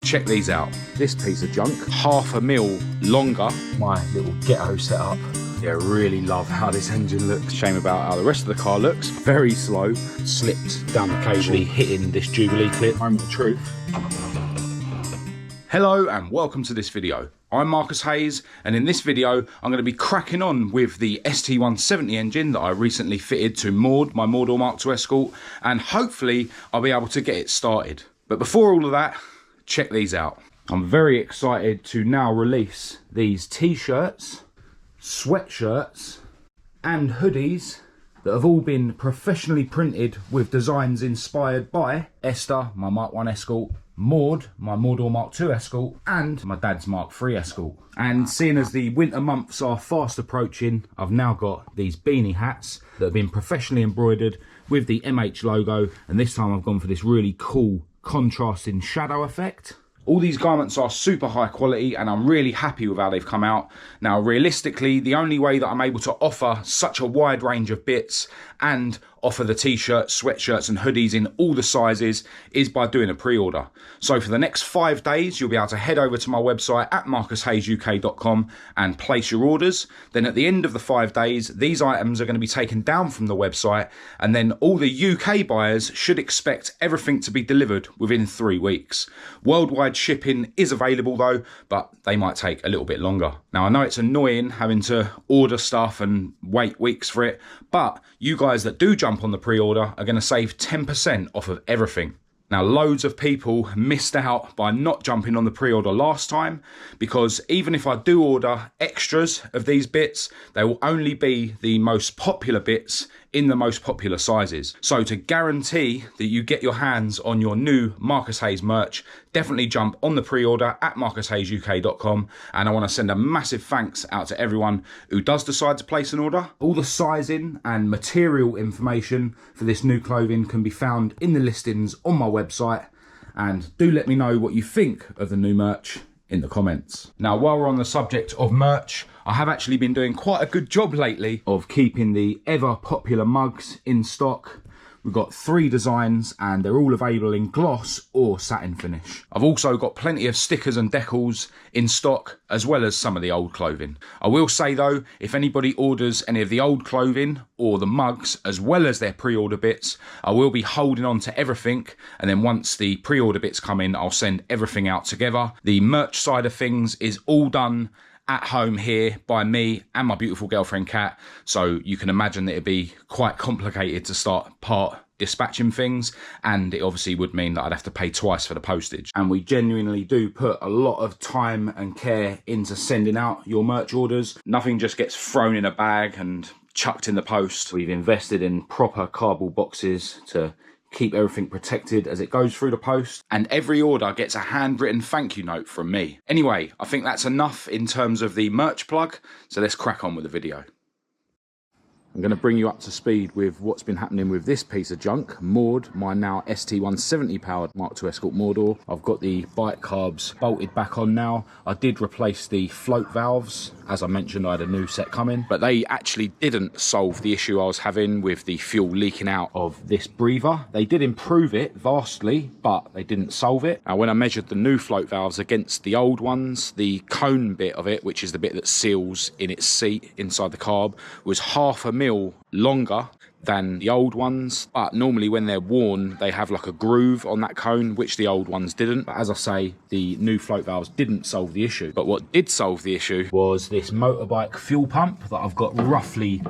check these out. This piece of junk, 0.5 mil longer. My little ghetto setup. Yeah, really love how this engine looks. Shame about how the rest of the car looks. Very slow. Slipped down the cable, actually hitting this Jubilee clip. Moment of truth. Hello and welcome to this video. I'm Marcus Hayes, and in this video I'm going to be cracking on with the ST170 engine that I recently fitted to Maude, my Maude Mk2 Escort, and hopefully I'll be able to get it started. But before all of that, check these out. I'm very excited to now release these t-shirts, sweatshirts and hoodies that have all been professionally printed with designs inspired by Esther, my Mk2 Escort, Maude, my Maude Mk2 Escort, and my dad's Mk3 Escort. And seeing as the winter months are fast approaching, I've now got these beanie hats that have been professionally embroidered with the MH logo, and this time I've gone for this really cool contrasting shadow effect. All these garments are super high quality and I'm really happy with how they've come out. Now, realistically, the only way that I'm able to offer such a wide range of bits and offer the t-shirts, sweatshirts and hoodies in all the sizes is by doing a pre-order. So for the next 5 days, you'll be able to head over to my website at marcushayesuk.com and place your orders. Then at the end of the 5 days, these items are going to be taken down from the website, and then all the UK buyers should expect everything to be delivered within 3 weeks. Worldwide shipping is available though, but they might take a little bit longer. Now I know it's annoying having to order stuff and wait weeks for it, but you guys that do jump on the pre-order are going to save 10% off of everything. Now, loads of people missed out by not jumping on the pre-order last time, because even if I do order extras of these bits, they will only be the most popular bits in the most popular sizes. So to guarantee that you get your hands on your new Marcus Hayes merch, definitely jump on the pre-order at marcushayesuk.com, and I want to send a massive thanks out to everyone who does decide to place an order. All the sizing and material information for this new clothing can be found in the listings on my website, and do let me know what you think of the new merch in the comments. Now, while we're on the subject of merch, I have actually been doing quite a good job lately of keeping the ever popular mugs in stock. We've got 3 designs and they're all available in gloss or satin finish. I've also got plenty of stickers and decals in stock, as well as some of the old clothing. I will say though, if anybody orders any of the old clothing or the mugs as well as their pre-order bits, I will be holding on to everything, and then once the pre-order bits come in, I'll send everything out together. The merch side of things is all done at home here by me and my beautiful girlfriend Kat, so you can imagine that it'd be quite complicated to start part dispatching things, and it obviously would mean that I'd have to pay twice for the postage. And we genuinely do put a lot of time and care into sending out your merch orders. Nothing just gets thrown in a bag and chucked in the post. We've invested in proper cardboard boxes to keep everything protected as it goes through the post, and every order gets a handwritten thank you note from me. Anyway, I think that's enough in terms of the merch plug, so let's crack on with the video. I'm going to bring you up to speed with what's been happening with this piece of junk, Maude, my now ST170 powered Mk2 Escort Maude. I've got the bike carbs bolted back on now. I did replace the float valves. As I mentioned, I had a new set coming, but they actually didn't solve the issue I was having with the fuel leaking out of this breather. They did improve it vastly, but they didn't solve it. Now, when I measured the new float valves against the old ones, the cone bit of it, which is the bit that seals in its seat inside the carb, was 0.5 mil longer than the old ones, but normally when they're worn they have like a groove on that cone, which the old ones didn't. But as I say, the new float valves didn't solve the issue. But what did solve the issue was this motorbike fuel pump that I've got roughly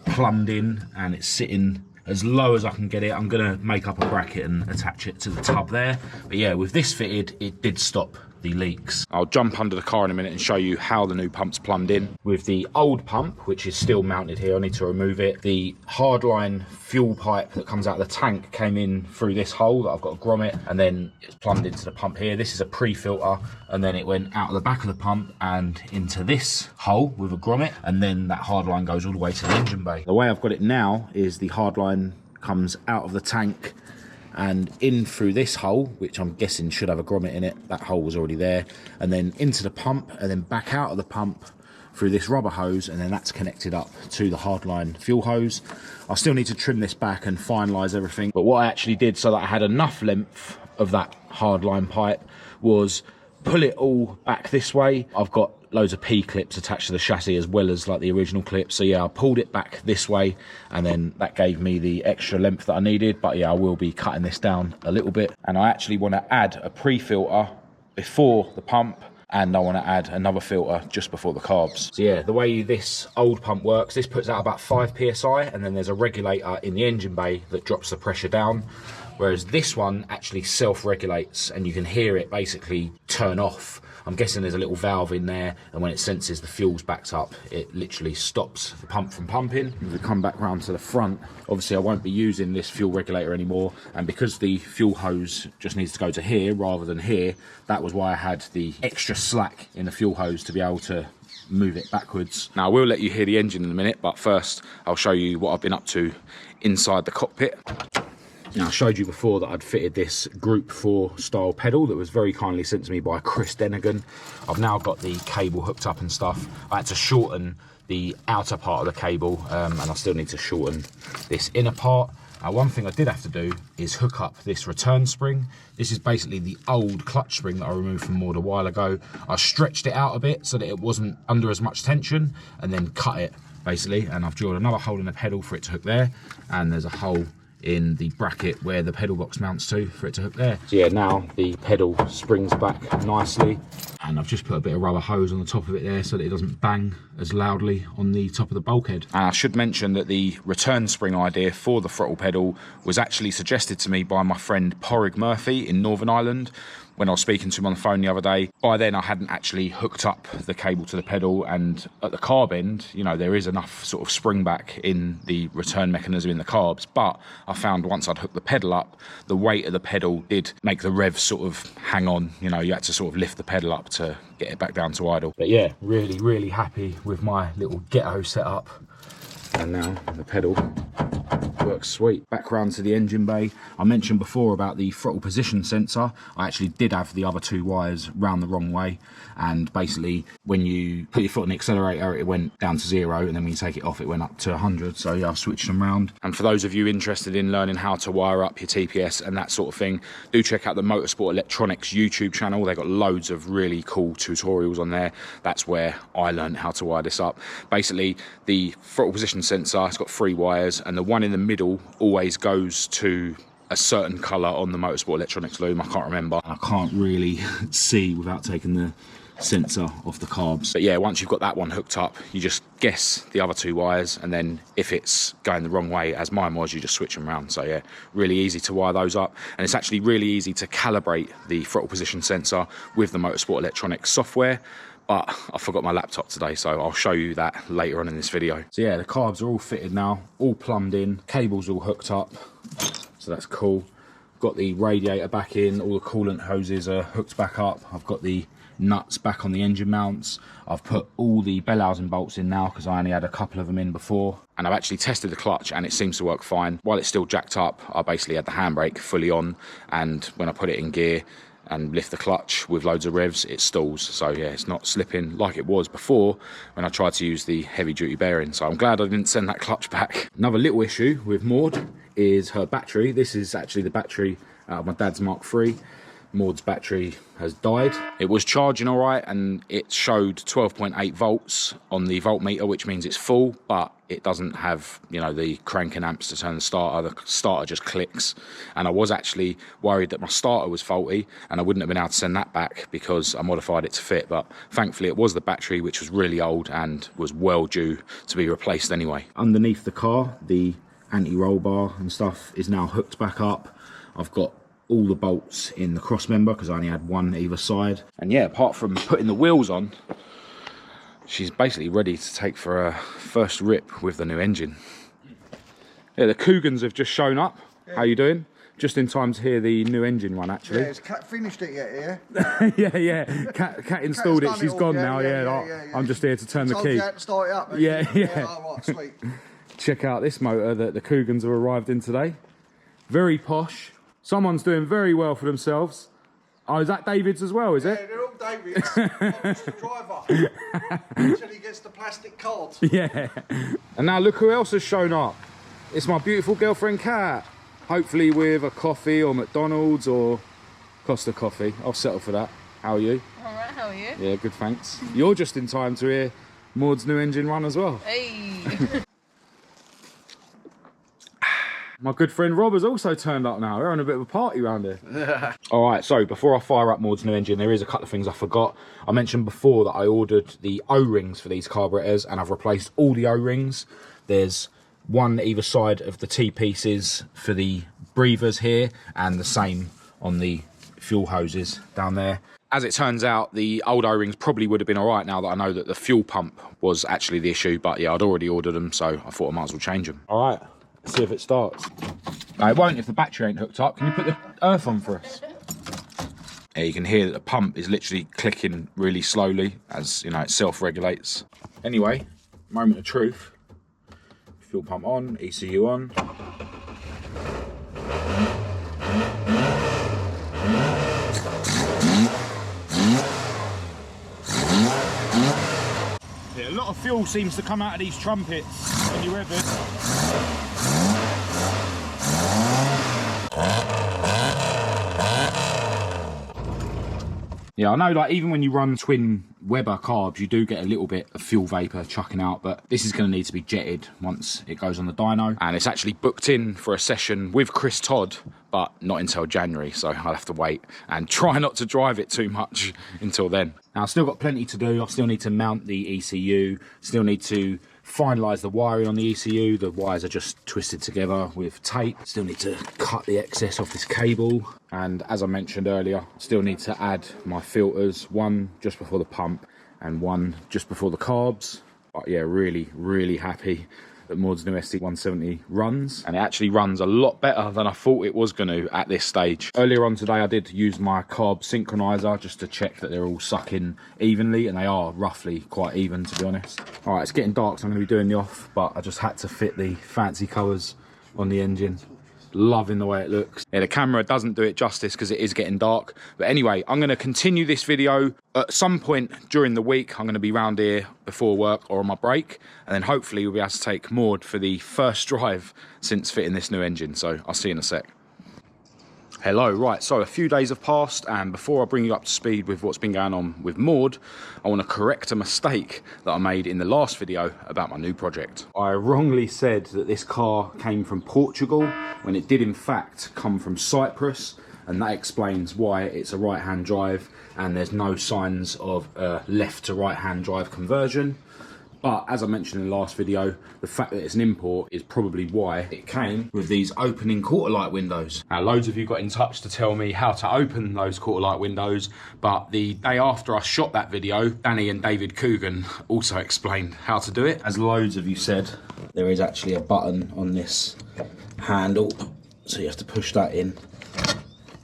plumbed in, and it's sitting as low as I can get it. I'm gonna make up a bracket and attach it to the tub there. But yeah, with this fitted, it did stop the leaks. I'll jump under the car in a minute and show you how the new pump's plumbed in. With the old pump, which is still mounted here, I need to remove it. The hardline fuel pipe that comes out of the tank came in through this hole that I've got to grommet, and then it's plumbed into the pump here. This is a pre-filter, and then it went out of the back of the pump and into this hole with a grommet, and then that hardline goes all the way to the engine bay. The way I've got it now is the hardline comes out of the tank and in through this hole, which I'm guessing should have a grommet in it. That hole was already there, and then into the pump, and then back out of the pump through this rubber hose, and then that's connected up to the hardline fuel hose. I still need to trim this back and finalise everything, but what I actually did so that I had enough length of that hardline pipe was pull it all back this way. I've got loads of P-clips attached to the chassis as well as like the original clips. So yeah, I pulled it back this way and then that gave me the extra length that I needed. But yeah, I will be cutting this down a little bit. And I actually want to add a pre-filter before the pump, and I want to add another filter just before the carbs. So yeah, the way this old pump works, this puts out about 5 psi, and then there's a regulator in the engine bay that drops the pressure down, whereas this one actually self-regulates and you can hear it basically turn off. I'm guessing there's a little valve in there, and when it senses the fuel's backed up, it literally stops the pump from pumping. If we come back round to the front, obviously I won't be using this fuel regulator anymore, and because the fuel hose just needs to go to here rather than here, that was why I had the extra slack in the fuel hose to be able to move it backwards. Now I will let you hear the engine in a minute, but first I'll show you what I've been up to inside the cockpit. Now, I showed you before that I'd fitted this Group 4 style pedal that was very kindly sent to me by Chris Denigan. I've now got the cable hooked up and stuff. I had to shorten the outer part of the cable, and I still need to shorten this inner part. One thing I did have to do is hook up this return spring. This is basically the old clutch spring that I removed from Maude a while ago. I stretched it out a bit so that it wasn't under as much tension, and then cut it basically, and I've drilled another hole in the pedal for it to hook there, and there's a hole in the bracket where the pedal box mounts to for it to hook there. So yeah, now the pedal springs back nicely, and I've just put a bit of rubber hose on the top of it there so that it doesn't bang as loudly on the top of the bulkhead. And I should mention that the return spring idea for the throttle pedal was actually suggested to me by my friend Porrig Murphy in Northern Ireland when I was speaking to him on the phone the other day. By then I hadn't actually hooked up the cable to the pedal, and at the carb end, you know, there is enough sort of spring back in the return mechanism in the carbs, but I found once I'd hooked the pedal up, the weight of the pedal did make the rev sort of hang on. You know, you had to sort of lift the pedal up to get it back down to idle. But yeah, really happy with my little ghetto setup. And now the pedal works sweet. Back round to the engine bay. I mentioned before about the throttle position sensor. I actually did have the other 2 wires round the wrong way, and basically when you put your foot on the accelerator it went down to 0, and then when you take it off it went up to 100. So yeah, I've switched them round. And for those of you interested in learning how to wire up your TPS and that sort of thing, do check out the Motorsport Electronics YouTube channel. They've got loads of really cool tutorials on there. That's where I learned how to wire this up. Basically, the throttle position sensor, it's got 3 wires, and the one in the middle always goes to a certain colour on the Motorsport Electronics loom. I can't remember. I can't really see without taking the sensor off the carbs. But yeah, once you've got that one hooked up, you just guess the other 2 wires, and then if it's going the wrong way, as mine was, you just switch them around. So yeah, really easy to wire those up, and it's actually really easy to calibrate the throttle position sensor with the Motorsport Electronics software. But I forgot my laptop today, so I'll show you that later on in this video. So yeah, the carbs are all fitted now, all plumbed in, cables all hooked up, so that's cool. Got the radiator back in, all the coolant hoses are hooked back up. I've got the nuts back on the engine mounts. I've put all the bell housing bolts in now because I only had a couple of them in before. And I've actually tested the clutch and it seems to work fine. While it's still jacked up, I basically had the handbrake fully on, and when I put it in gear and lift the clutch with loads of revs, it stalls. So yeah, it's not slipping like it was before when I tried to use the heavy duty bearing. So I'm glad I didn't send that clutch back. Another little issue with Maude is her battery. This is actually the battery out of my dad's Mark III. Maude's battery has died. It was charging all right and it showed 12.8 volts on the voltmeter, which means it's full, but it doesn't have, you know, the cranking amps to turn the starter. The starter just clicks. And I was actually worried that my starter was faulty and I wouldn't have been able to send that back because I modified it to fit. But thankfully it was the battery, which was really old and was well due to be replaced anyway. Underneath the car, the anti-roll bar and stuff is now hooked back up. I've got all the bolts in the cross member because I only had one either side. And yeah, apart from putting the wheels on, she's basically ready to take for her first rip with the new engine. Yeah, the Cougans have just shown up. Yeah. How you doing? Just in time to hear the new engine run, actually. Yeah, has Kat finished it yet, yeah? yeah. Kat installed it. She's gone now, yeah. I'm just here to turn the key. You had to start it up. Yeah. Oh, right, sweet. Check out this motor that the Cougans have arrived in today. Very posh. Someone's doing very well for themselves. Oh, is that David's as well, is it? Yeah, they're all David's. I'm just the driver. Until he gets the plastic card. Yeah. And now look who else has shown up. It's my beautiful girlfriend, Kat. Hopefully with a coffee or McDonald's or Costa coffee. I'll settle for that. How are you? All right, how are you? Yeah, good, thanks. You're just in time to hear Maude's new engine run as well. Hey! My good friend Rob has also turned up now. We're having a bit of a party around here. All right, so before I fire up Maude's new engine, there is a couple of things I forgot. I mentioned before that I ordered the O-rings for these carburetors, and I've replaced all the O-rings. There's one either side of the T-pieces for the breathers here, and the same on the fuel hoses down there. As it turns out, the old O-rings probably would have been all right now that I know that the fuel pump was actually the issue, but yeah, I'd already ordered them, so I thought I might as well change them. All right. See if it starts. No, it won't if the battery ain't hooked up. Can you put the earth on for us? Yeah, you can hear that the pump is literally clicking really slowly as, you know, it self-regulates. Anyway, moment of truth. Fuel pump on, ECU on. Yeah, a lot of fuel seems to come out of these trumpets when you rev it. Yeah, I know, like, even when you run twin Weber carbs, you do get a little bit of fuel vapour chucking out, but this is going to need to be jetted once it goes on the dyno. And it's actually booked in for a session with Chris Todd, but not until January, so I'll have to wait and try not to drive it too much until then. Now, I've still got plenty to do. I still need to mount the ECU, still need to finalise the wiring on the ECU. The wires are just twisted together with tape. Still need to cut the excess off this cable. And as I mentioned earlier, still need to add my filters, one just before the pump and one just before the carbs. But yeah, really happy that Maude's new ST170 runs, and it actually runs a lot better than I thought it was going to at this stage. Earlier on today I did use my carb synchronizer just to check that they're all sucking evenly, and they are roughly quite even, to be honest. All right, it's getting dark, so I'm going to be doing the off, but I just had to fit the fancy colours on the engine. Loving the way it looks. Yeah, the camera doesn't do it justice because it is getting dark. But anyway, I'm going to continue this video at some point during the week. I'm going to be round here before work or on my break, and then hopefully we'll be able to take Maude for the first drive since fitting this new engine. So I'll see you in a sec. Hello, right, so a few days have passed, and before I bring you up to speed with what's been going on with Maude, I want to correct a mistake that I made in the last video about my new project. I wrongly said that this car came from Portugal, when it did in fact come from Cyprus, and that explains why it's a right-hand drive and there's no signs of left to right-hand drive conversion. But as I mentioned in the last video, the fact that it's an import is probably why it came with these opening quarter light windows. Now, loads of you got in touch to tell me how to open those quarter light windows, but the day after I shot that video, Danny and David Coogan also explained how to do it. As loads of you said, there is actually a button on this handle, so you have to push that in,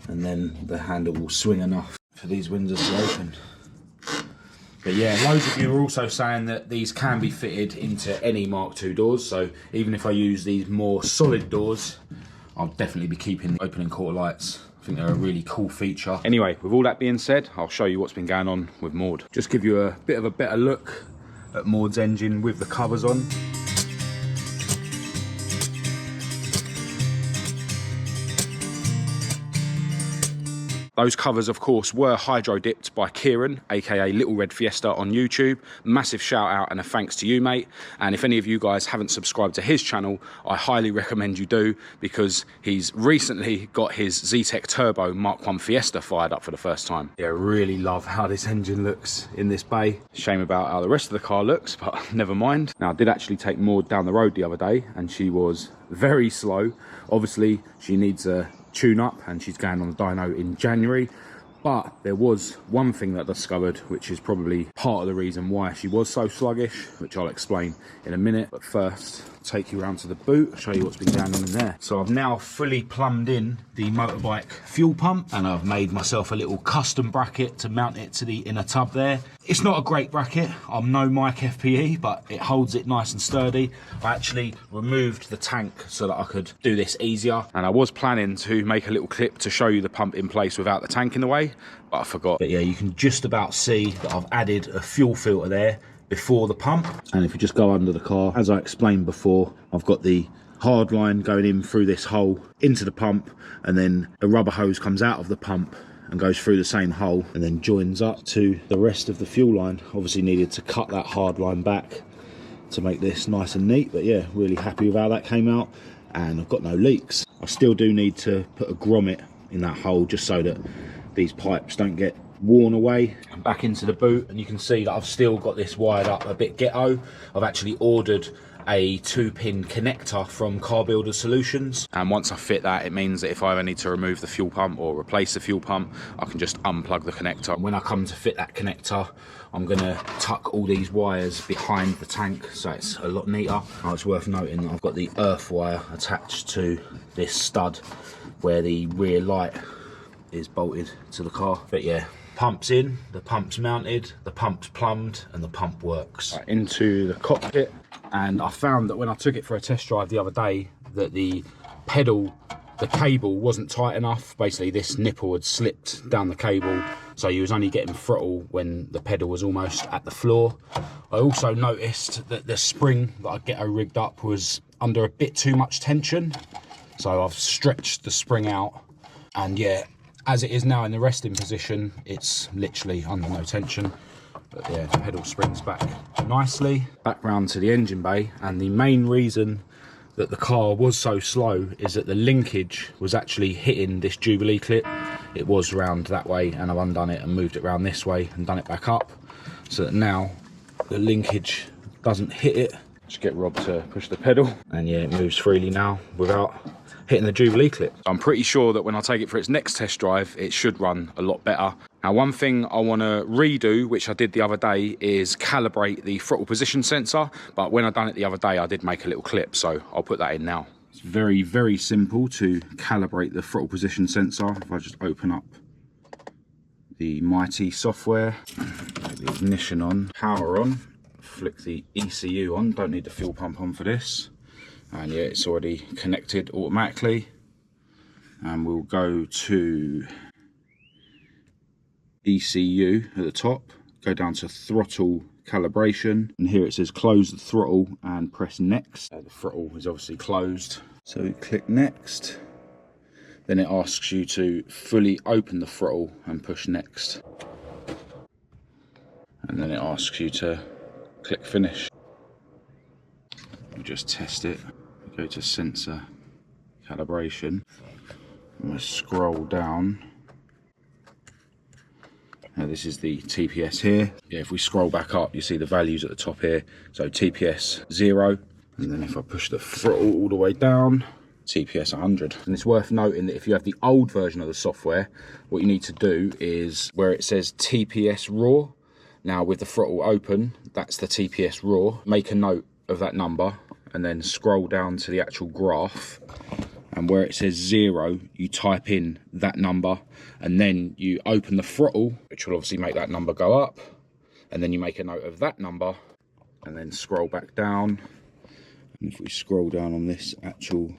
and then the handle will swing enough for these windows to open. But yeah, loads of you are also saying that these can be fitted into any Mark II doors, so even if I use these more solid doors, I'll definitely be keeping opening quarter lights. I think they're a really cool feature. Anyway, with all that being said, I'll show you what's been going on with Maude. Just give you a bit of a better look at Maude's engine with the covers on. Those covers, of course, were hydro dipped by Kieran, aka Little Red Fiesta on YouTube. Massive shout out and a thanks to you, mate. And if any of you guys haven't subscribed to his channel, I highly recommend you do, because he's recently got his Zetec Turbo Mark I Fiesta fired up for the first time. Yeah, really love how this engine looks in this bay. Shame about how the rest of the car looks, but never mind. Now, I did actually take Maude down the road the other day, and she was very slow. Obviously, she needs a tune up, and she's going on the dyno in January. But there was one thing that I discovered, which is probably part of the reason why she was so sluggish, which I'll explain in a minute. But first, I'll take you around to the boot, I'll show you what's been going on in there. So I've now fully plumbed in the motorbike fuel pump, and I've made myself a little custom bracket to mount it to the inner tub there. It's not a great bracket, I'm no Mike FPE, but it holds it nice and sturdy. I actually removed the tank so that I could do this easier, and I was planning to make a little clip to show you the pump in place without the tank in the way, but I forgot. But yeah, you can just about see that I've added a fuel filter there before the pump. And if you just go under the car, as I explained before, I've got the hard line going in through this hole into the pump, and then a rubber hose comes out of the pump and goes through the same hole and then joins up to the rest of the fuel line. Obviously needed to cut that hard line back to make this nice and neat, but yeah, really happy with how that came out, and I've got no leaks. I still do need to put a grommet in that hole just so that these pipes don't get worn away. And back into the boot, and you can see that I've still got this wired up a bit ghetto. I've actually ordered a 2-pin connector from Carburetor Solutions, and once I fit that, it means that if I ever need to remove the fuel pump or replace the fuel pump, I can just unplug the connector. And when I come to fit that connector, I'm gonna tuck all these wires behind the tank so it's a lot neater. Oh, it's worth noting that I've got the earth wire attached to this stud where the rear light is bolted to the car. But yeah, pump's in, the pump's mounted, the pump's plumbed, and the pump works. Right, into the cockpit, and I found that when I took it for a test drive the other day that the cable wasn't tight enough. Basically this nipple had slipped down the cable, so you was only getting throttle when the pedal was almost at the floor. I also noticed that the spring that I ghetto rigged up was under a bit too much tension, so I've stretched the spring out, and yeah, as it is now in the resting position, it's literally under no tension. But yeah, the pedal springs back nicely. Back round to the engine bay, and the main reason that the car was so slow is that the linkage was actually hitting this Jubilee clip. It was round that way, and I've undone it and moved it round this way and done it back up, so that now the linkage doesn't hit it. Just get Rob to push the pedal, and yeah, it moves freely now without hitting the Jubilee clip. I'm pretty sure that when I take it for its next test drive, it should run a lot better. Now, one thing I want to redo, which I did the other day, is calibrate the throttle position sensor. But when I done it the other day, I did make a little clip, so I'll put that in now. It's very, very simple to calibrate the throttle position sensor. If I just open up the Mighty software, put the ignition on, power on, flick the ECU on, don't need the fuel pump on for this. And yeah, it's already connected automatically. And we'll go to ECU at the top, go down to throttle calibration, and here it says close the throttle and press next. The throttle is obviously closed, so we click next. Then it asks you to fully open the throttle and push next. And then it asks you to click finish. We just test it. We go to sensor calibration, and we scroll down. Now this is the TPS here. Yeah, if we scroll back up, you see the values at the top here. So TPS 0, and then if I push the throttle all the way down, TPS 100. And it's worth noting that if you have the old version of the software, what you need to do is where it says TPS raw, now with the throttle open, that's the TPS raw. Make a note of that number and then scroll down to the actual graph. And where it says 0, you type in that number, and then you open the throttle, which will obviously make that number go up. And then you make a note of that number, and then scroll back down. And if we scroll down on this actual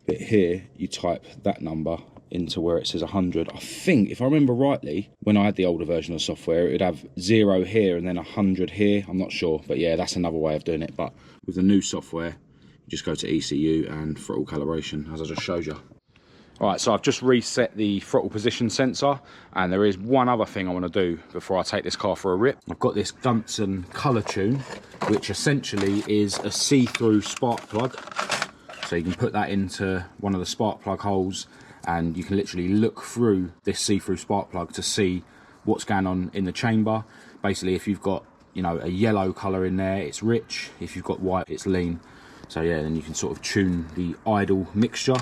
bit here, you type that number into where it says 100. I think, if I remember rightly, when I had the older version of software, it would have 0 here and then 100 here. I'm not sure, but yeah, that's another way of doing it. But with the new software, just go to ECU and throttle calibration, as I just showed you. All right, so I've just reset the throttle position sensor, and there is one other thing I want to do before I take this car for a rip. I've got this Gunson Colour Tune, which essentially is a see-through spark plug. So you can put that into one of the spark plug holes, and you can literally look through this see-through spark plug to see what's going on in the chamber. Basically, if you've got, you know, a yellow colour in there, it's rich. If you've got white, it's lean. So yeah, then you can sort of tune the idle mixture.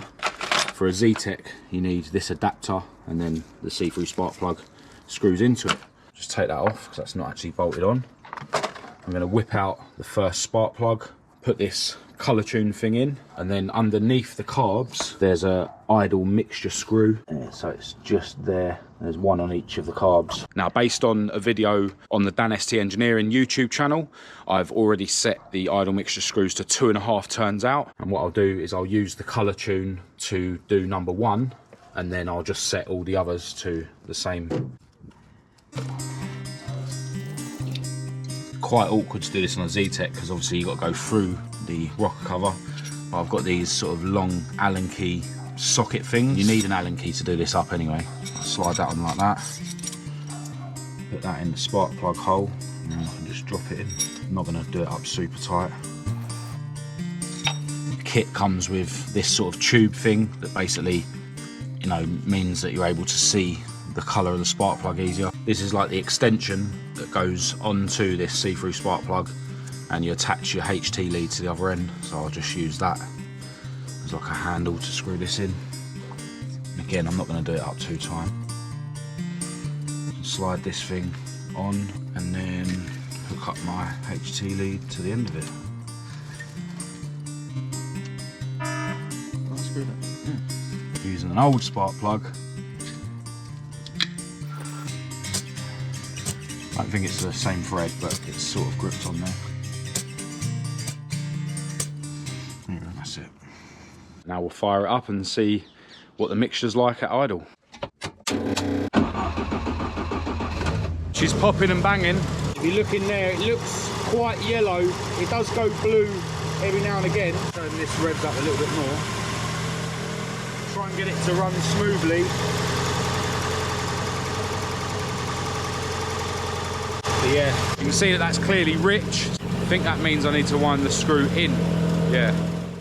For a Z-Tech, you need this adapter, and then the see-through spark plug screws into it. Just take that off because that's not actually bolted on. I'm going to whip out the first spark plug, put this colour tune thing in, and then underneath the carbs there's a idle mixture screw. Yeah, so it's just there. There's one on each of the carbs. Now, based on a video on the Dan ST Engineering YouTube channel, I've already set the idle mixture screws to 2.5 turns out. And what I'll do is I'll use the colour tune to do number 1, and then I'll just set all the others to the same. Quite awkward to do this on a Z-Tech because obviously you've got to go through the rocker cover. But I've got these sort of long Allen key socket thing. You need an Allen key to do this up anyway. I'll slide that on like that. Put that in the spark plug hole, and then I can just drop it in. I'm not going to do it up super tight. The kit comes with this sort of tube thing that basically, you know, means that you're able to see the colour of the spark plug easier. This is like the extension that goes onto this see-through spark plug, and you attach your HT lead to the other end. So I'll just use that as like a handle to screw this in. And again, I'm not going to do it up too tight. Slide this thing on and then hook up my HT lead to the end of it. I'll screw that. Yeah. Using an old spark plug. I don't think it's the same thread, but it's sort of gripped on there. And that's it. Now we'll fire it up and see what the mixture's like at idle. She's popping and banging. If you look in there, it looks quite yellow. It does go blue every now and again. Turn this revs up a little bit more. Try and get it to run smoothly. But yeah, you can see that that's clearly rich. I think that means I need to wind the screw in. Yeah.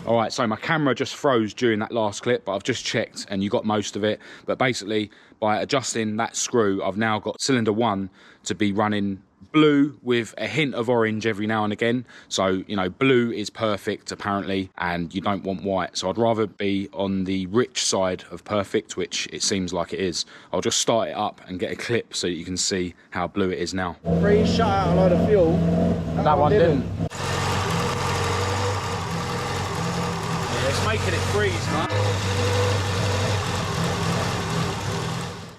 All right, so my camera just froze during that last clip, but I've just checked and you got most of it. But basically, by adjusting that screw, I've now got cylinder 1 to be running blue with a hint of orange every now and again. So, you know, blue is perfect apparently, and you don't want white. So I'd rather be on the rich side of perfect, which it seems like it is. I'll just start it up and get a clip so that you can see how blue it is now. Three shot out a load of fuel. That one didn't. It's making it freeze, man.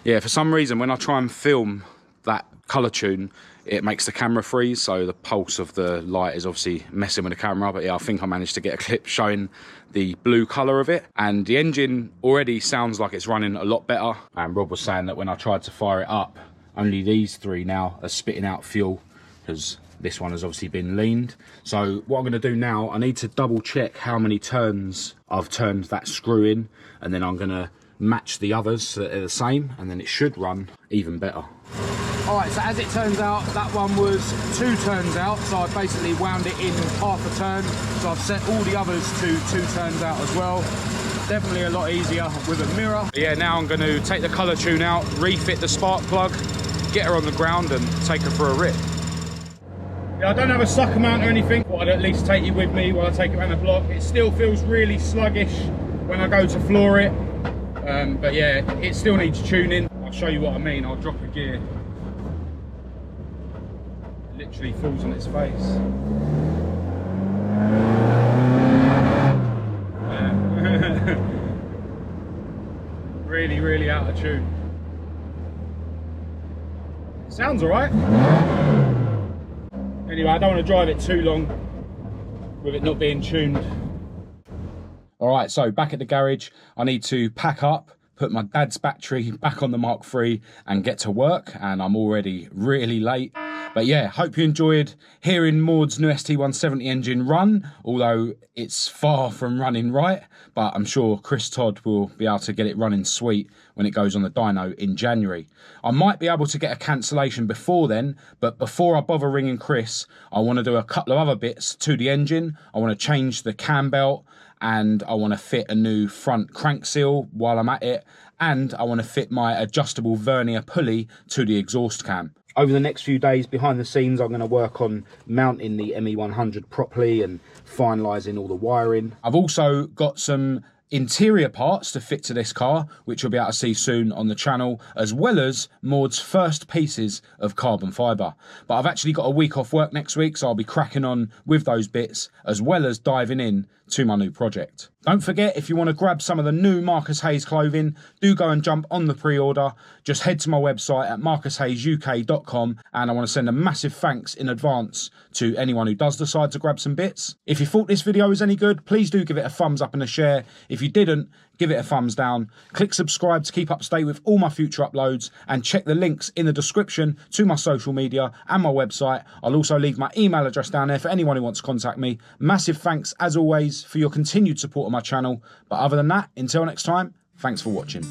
Yeah, for some reason, when I try and film that colour tune, it makes the camera freeze, so the pulse of the light is obviously messing with the camera. But yeah, I think I managed to get a clip showing the blue colour of it. And the engine already sounds like it's running a lot better. And Rob was saying that when I tried to fire it up, only these three now are spitting out fuel, because this one has obviously been leaned. So what I'm going to do now, I need to double check how many turns I've turned that screw in, and then I'm going to match the others so that they're the same, and then it should run even better. All right, so as it turns out, that one was 2 turns out, so I basically wound it in half a turn. So I've set all the others to 2 turns out as well. Definitely a lot easier with a mirror. Yeah, now I'm going to take the colour tune out, refit the spark plug, get her on the ground and take her for a rip. Yeah, I don't have a sucker mount or anything, but I'd at least take you with me while I take it around the block. It still feels really sluggish when I go to floor it. But yeah, it still needs tuning. I'll show you what I mean. I'll drop a gear. It literally falls on its face. Yeah. Really, really out of tune. Sounds alright. Anyway, I don't want to drive it too long with it not being tuned. All right, so back at the garage, I need to pack up, put my dad's battery back on the Mark III and get to work, and I'm already really late. But yeah, hope you enjoyed hearing Maude's new ST170 engine run, although it's far from running right, but I'm sure Chris Todd will be able to get it running sweet when it goes on the dyno in January. I might be able to get a cancellation before then, but before I bother ringing Chris, I want to do a couple of other bits to the engine. I want to change the cam belt, and I want to fit a new front crank seal while I'm at it, and I want to fit my adjustable vernier pulley to the exhaust cam. Over the next few days behind the scenes, I'm going to work on mounting the ME100 properly and finalising all the wiring. I've also got some interior parts to fit to this car, which you'll be able to see soon on the channel, as well as Maude's first pieces of carbon fibre. But I've actually got a week off work next week, so I'll be cracking on with those bits, as well as diving in to my new project. Don't forget, if you want to grab some of the new Marcus Hayes clothing, do go and jump on the pre-order. Just head to my website at marcushayesuk.com, and I want to send a massive thanks in advance to anyone who does decide to grab some bits. If you thought this video was any good, please do give it a thumbs up and a share. If you didn't, give it a thumbs down, click subscribe to keep up to date with all my future uploads, and check the links in the description to my social media and my website. I'll also leave my email address down there for anyone who wants to contact me. Massive thanks, as always, for your continued support of my channel. But other than that, until next time, thanks for watching.